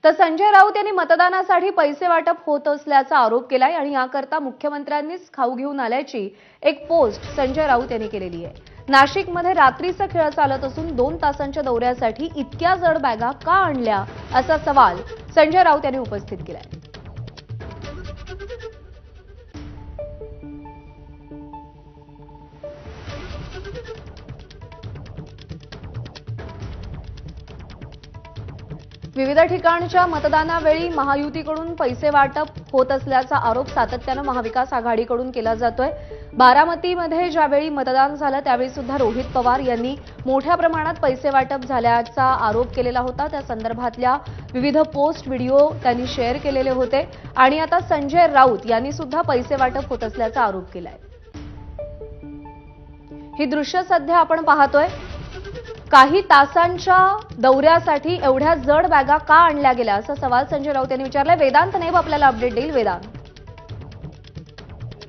तर संजय राऊत यांनी मतदानासाठी पैसे वाटप होत असल्याचा आरोप केलाय आणि याकरता मुख्यमंत्र्यांनीच खाऊ घेऊन आल्याची एक पोस्ट संजय राऊत यांनी केलेली आहे। नाशिकमध्ये रात्रीचा खेळ चालत असून 2 तासांच्या दौऱ्यासाठी इतक्या जड बॅगा का आणल्या असा सवाल संजय राऊत यांनी उपस्थित केलाय। विविध ठिकाणच्या मतदानावेळी महायुतीकडून पैसे वाटप होत असल्याचा आरोप सातत्याने महाविकास आघाडीकडून केला जातोय। बारामतीमध्ये ज्यावेळी मतदान झालं त्यावेळी सुद्धा रोहित पवार यांनी मोठ्या प्रमाणात पैसे वाटप झाल्याचा आरोप केलेला होता। त्या संदर्भातल्या विविध पोस्ट व्हिडिओ त्यांनी शेअर केलेले होते आणि आता संजय राऊत यांनी सुद्धा पैसे वाटप होत असल्याचा आरोप केलाय। ही दृश्य सध्या आपण पाहतोय। काही तासांच्या दौऱ्यासाठी एवढ्या जड बॅगा का आणल्या गेल्या असा सवाल संजय राऊत यांनी विचारलाय। वेदांत नेब आपल्याला अपडेट देईल। वेदांत,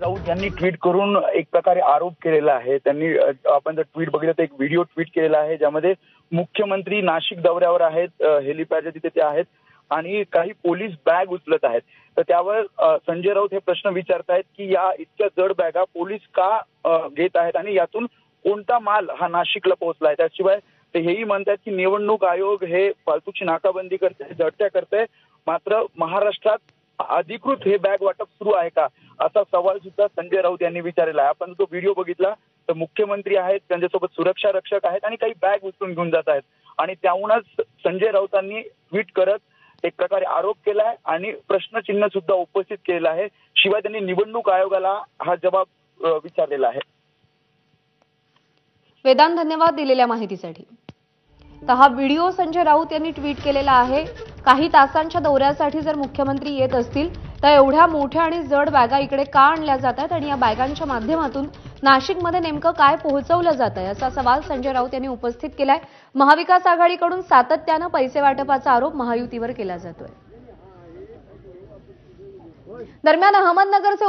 राऊत यांनी ट्विट करून एक प्रकारे आरोप केलेला आहे। त्यांनी आपण जर ट्विट बघितलं तर एक व्हिडिओ ट्विट केलेला आहे ज्यामध्ये मुख्यमंत्री नाशिक दौऱ्यावर आहेत, हेलिपॅडच्या तिथे ते आहेत आणि काही पोलीस बॅग उचलत आहेत। तर त्यावर संजय राऊत हे प्रश्न विचारतायत की या इतक्या जड बॅगा पोलीस का घेत आहेत आणि यातून कोणता माल हा नाशिकला पोहोचलाय। त्याशिवाय ते हेही म्हणतात की निवडणूक आयोग हे फालतूची नाकाबंदी करते, झडत्या करते, मात्र महाराष्ट्रात अधिकृत हे बॅग वाटप सुरू आहे का असा सवाल सुद्धा संजय राऊत यांनी विचारलेला आहे। आपण तो व्हिडिओ बघितला तर मुख्यमंत्री आहेत, त्यांच्यासोबत सुरक्षा रक्षक आहेत आणि काही बॅग उचलून घेऊन जात आहेत आणि त्याहूनच संजय राऊतांनी ट्विट करत एक प्रकारे आरोप केलाय आणि प्रश्नचिन्ह सुद्धा उपस्थित केलेलं आहे। शिवाय त्यांनी निवडणूक आयोगाला हा जबाब विचारलेला आहे। वेदांत, धन्यवाद दिलेल्या माहितीसाठी। तर हा व्हिडिओ संजय राऊत यांनी ट्विट केलेला आहे। काही तासांच्या दौऱ्यासाठी जर मुख्यमंत्री येत असतील तर एवढ्या मोठ्या आणि जड बॅगा इकडे का आणल्या जातात आणि या बॅगांच्या माध्यमातून नाशिकमध्ये नेमकं काय पोहोचवलं जात आहे असा सवाल संजय राऊत यांनी उपस्थित केलाय। महाविकास आघाडीकडून सातत्यानं पैसे वाटपाचा आरोप महायुतीवर केला जातोय। दरम्यान अहमदनगरचे